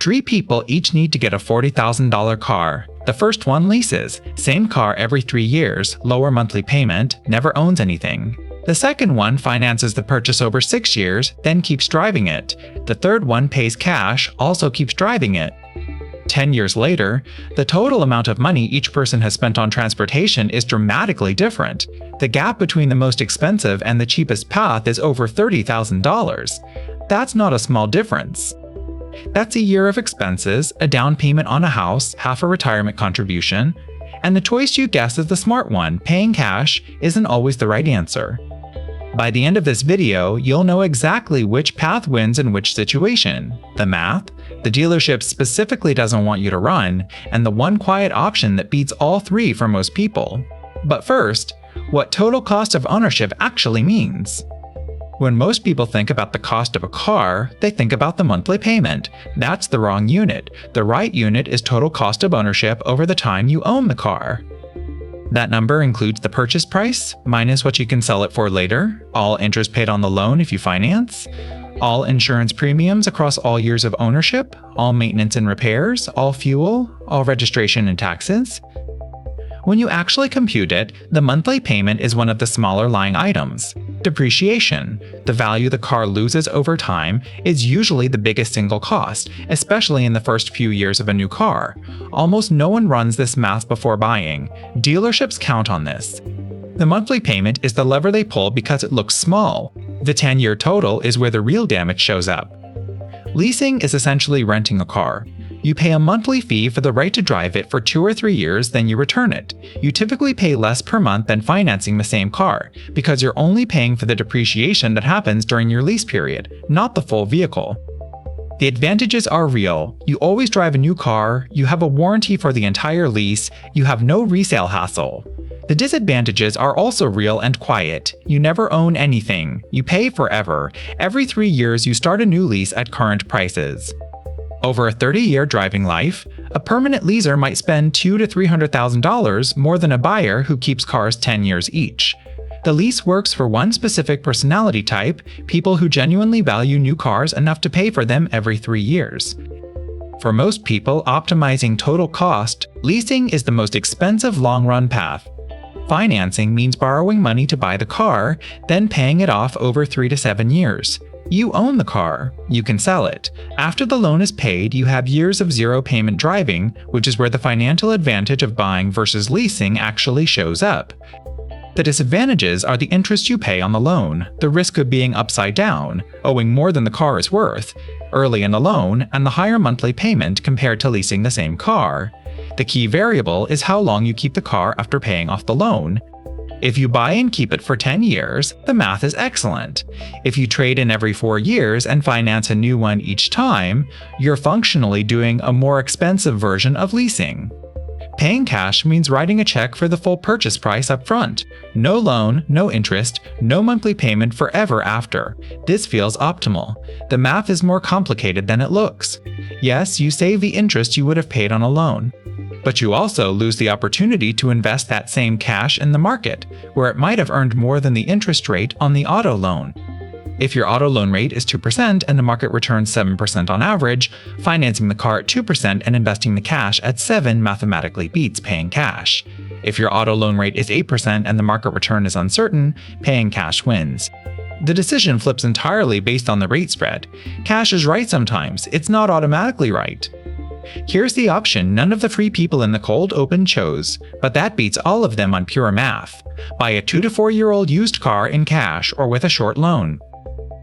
Three people each need to get a $40,000 car. The first one leases, same car every 3 years, lower monthly payment, never owns anything. The second one finances the purchase over 6 years, then keeps driving it. The third one pays cash, also keeps driving it. 10 years later, the total amount of money each person has spent on transportation is dramatically different. The gap between the most expensive and the cheapest path is over $30,000. That's not a small difference. That's a year of expenses, a down payment on a house, half a retirement contribution, and the choice you guess is the smart one, paying cash, isn't always the right answer. By the end of this video, you'll know exactly which path wins in which situation, the math, the dealership specifically doesn't want you to run, and the one quiet option that beats all three for most people. But first, what total cost of ownership actually means. When most people think about the cost of a car, they think about the monthly payment. That's the wrong unit. The right unit is total cost of ownership over the time you own the car. That number includes the purchase price, minus what you can sell it for later, all interest paid on the loan if you finance, all insurance premiums across all years of ownership, all maintenance and repairs, all fuel, all registration and taxes. When you actually compute it, the monthly payment is one of the smaller line items. Depreciation, the value the car loses over time, is usually the biggest single cost, especially in the first few years of a new car. Almost no one runs this math before buying. Dealerships count on this. The monthly payment is the lever they pull because it looks small. The 10-year total is where the real damage shows up. Leasing is essentially renting a car. You pay a monthly fee for the right to drive it for 2 or 3 years, then you return it. You typically pay less per month than financing the same car, because you're only paying for the depreciation that happens during your lease period, not the full vehicle. The advantages are real. You always drive a new car, you have a warranty for the entire lease, you have no resale hassle. The disadvantages are also real and quiet. You never own anything. You pay forever. Every 3 years you start a new lease at current prices. Over a 30-year driving life, a permanent leaser might spend $200,000 to $300,000 more than a buyer who keeps cars 10 years each. The lease works for one specific personality type, people who genuinely value new cars enough to pay for them every 3 years. For most people optimizing total cost, leasing is the most expensive long-run path. Financing means borrowing money to buy the car, then paying it off over 3 to 7 years. You own the car. You can sell it. After the loan is paid, you have years of zero payment driving, which is where the financial advantage of buying versus leasing actually shows up. The disadvantages are the interest you pay on the loan, the risk of being upside down, owing more than the car is worth, early in the loan, and the higher monthly payment compared to leasing the same car. The key variable is how long you keep the car after paying off the loan. If you buy and keep it for 10 years, the math is excellent. If you trade in every 4 years and finance a new one each time, you're functionally doing a more expensive version of leasing. Paying cash means writing a check for the full purchase price up front. No loan, no interest, no monthly payment forever after. This feels optimal. The math is more complicated than it looks. Yes, you save the interest you would have paid on a loan. But you also lose the opportunity to invest that same cash in the market, where it might have earned more than the interest rate on the auto loan. If your auto loan rate is 2% and the market returns 7% on average, financing the car at 2% and investing the cash at 7% mathematically beats paying cash. If your auto loan rate is 8% and the market return is uncertain, paying cash wins. The decision flips entirely based on the rate spread. Cash is right sometimes, it's not automatically right. Here's the option none of the 3 people in the cold open chose, but that beats all of them on pure math. Buy a 2 to 4 year old used car in cash or with a short loan.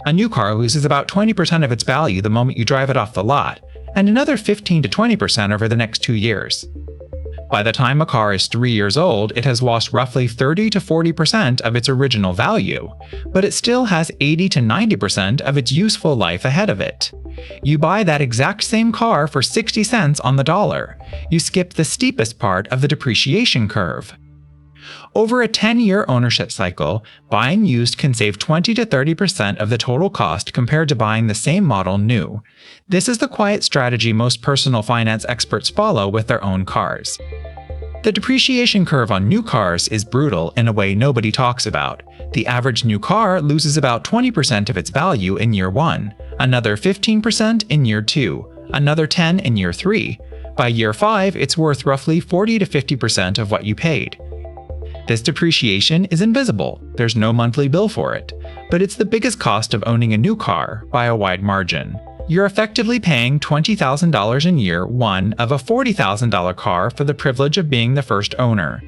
A new car loses about 20% of its value the moment you drive it off the lot, and another 15 to 20% over the next 2 years. By the time a car is 3 years old, it has lost roughly 30 to 40% of its original value, but it still has 80 to 90% of its useful life ahead of it. You buy that exact same car for 60 cents on the dollar. You skip the steepest part of the depreciation curve. Over a 10-year ownership cycle, buying used can save 20 to 30% of the total cost compared to buying the same model new. This is the quiet strategy most personal finance experts follow with their own cars. The depreciation curve on new cars is brutal in a way nobody talks about. The average new car loses about 20% of its value in year 1, another 15% in year 2, another 10 in year 3. By year 5, it's worth roughly 40 to 50% of what you paid. This depreciation is invisible, there's no monthly bill for it, but it's the biggest cost of owning a new car by a wide margin. You're effectively paying $20,000 in year 1 of a $40,000 car for the privilege of being the first owner.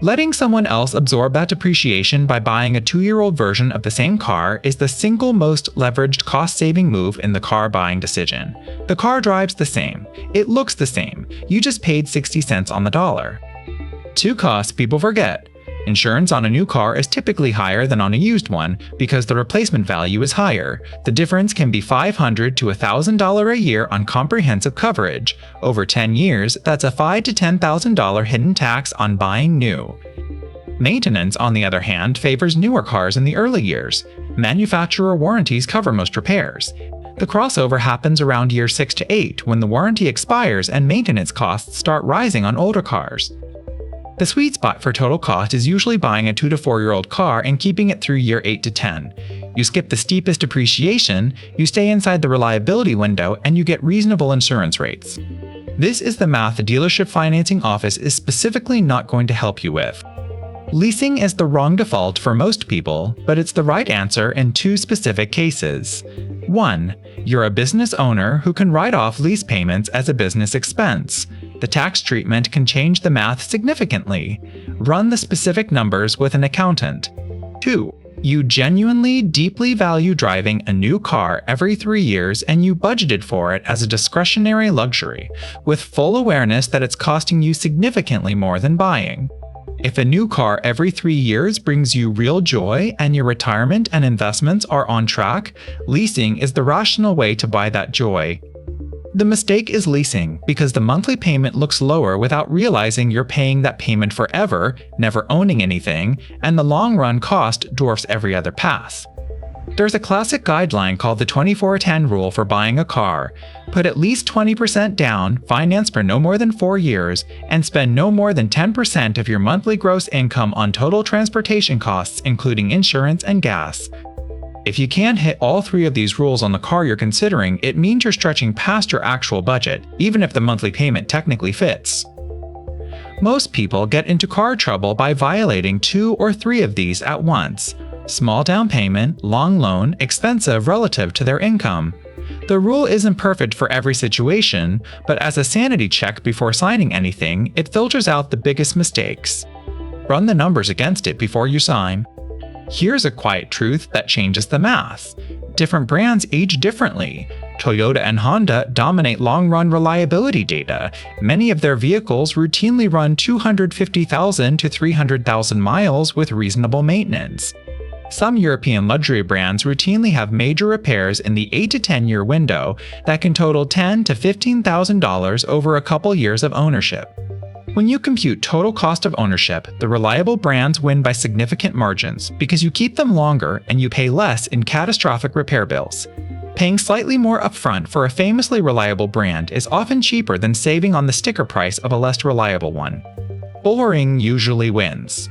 Letting someone else absorb that depreciation by buying a 2-year-old version of the same car is the single most leveraged cost-saving move in the car buying decision. The car drives the same, it looks the same, you just paid 60 cents on the dollar. 2 costs people forget. Insurance on a new car is typically higher than on a used one because the replacement value is higher. The difference can be $500 to $1,000 a year on comprehensive coverage. Over 10 years, that's a $5,000 to $10,000 hidden tax on buying new. Maintenance, on the other hand, favors newer cars in the early years. Manufacturer warranties cover most repairs. The crossover happens around year 6 to 8 when the warranty expires and maintenance costs start rising on older cars. The sweet spot for total cost is usually buying a 2 to 4-year-old car and keeping it through year 8 to 10. You skip the steepest depreciation, you stay inside the reliability window, and you get reasonable insurance rates. This is the math the dealership financing office is specifically not going to help you with. Leasing is the wrong default for most people, but it's the right answer in 2 specific cases. 1. You're a business owner who can write off lease payments as a business expense. The tax treatment can change the math significantly. Run the specific numbers with an accountant. 2. You genuinely, deeply value driving a new car every 3 years and you budgeted for it as a discretionary luxury, with full awareness that it's costing you significantly more than buying. If a new car every 3 years brings you real joy and your retirement and investments are on track, leasing is the rational way to buy that joy. The mistake is leasing because the monthly payment looks lower without realizing you're paying that payment forever, never owning anything, and the long-run cost dwarfs every other path. There's a classic guideline called the 24-10 rule for buying a car. Put at least 20% down, finance for no more than 4 years, and spend no more than 10% of your monthly gross income on total transportation costs, including insurance and gas. If you can't hit all 3 of these rules on the car you're considering, it means you're stretching past your actual budget, even if the monthly payment technically fits. Most people get into car trouble by violating 2 or 3 of these at once. Small down payment, long loan, expensive relative to their income. The rule isn't perfect for every situation, but as a sanity check before signing anything, it filters out the biggest mistakes. Run the numbers against it before you sign. Here's a quiet truth that changes the math. Different brands age differently. Toyota and Honda dominate long-run reliability data. Many of their vehicles routinely run 250,000 to 300,000 miles with reasonable maintenance. Some European luxury brands routinely have major repairs in the 8 to 10-year window that can total $10,000 to $15,000 over a couple years of ownership. When you compute total cost of ownership, the reliable brands win by significant margins because you keep them longer and you pay less in catastrophic repair bills. Paying slightly more upfront for a famously reliable brand is often cheaper than saving on the sticker price of a less reliable one. Boring usually wins.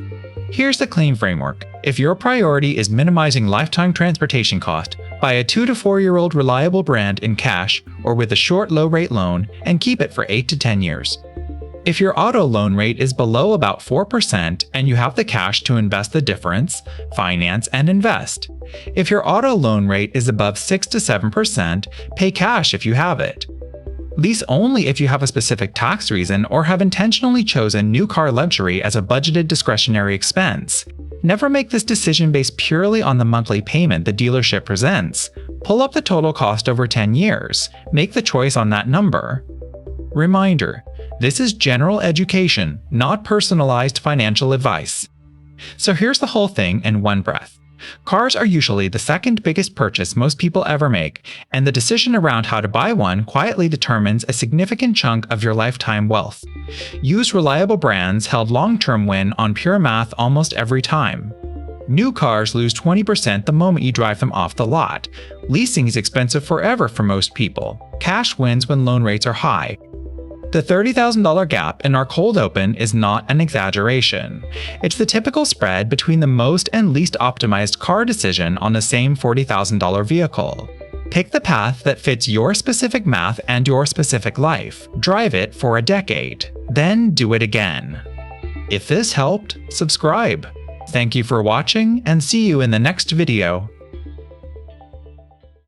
Here's the claim framework. If your priority is minimizing lifetime transportation cost, buy a 2 to 4-year-old reliable brand in cash or with a short low-rate loan and keep it for 8 to 10 years. If your auto loan rate is below about 4% and you have the cash to invest the difference, finance and invest. If your auto loan rate is above 6 to 7%, pay cash if you have it. Lease only if you have a specific tax reason or have intentionally chosen new car luxury as a budgeted discretionary expense. Never make this decision based purely on the monthly payment the dealership presents. Pull up the total cost over 10 years. Make the choice on that number. Reminder: this is general education, not personalized financial advice. So here's the whole thing in one breath. Cars are usually the second biggest purchase most people ever make, and the decision around how to buy one quietly determines a significant chunk of your lifetime wealth. Use reliable brands held long-term win on pure math almost every time. New cars lose 20% the moment you drive them off the lot. Leasing is expensive forever for most people. Cash wins when loan rates are high. The $30,000 gap in our cold open is not an exaggeration. It's the typical spread between the most and least optimized car decision on the same $40,000 vehicle. Pick the path that fits your specific math and your specific life. Drive it for a decade. Then do it again. If this helped, subscribe. Thank you for watching and see you in the next video.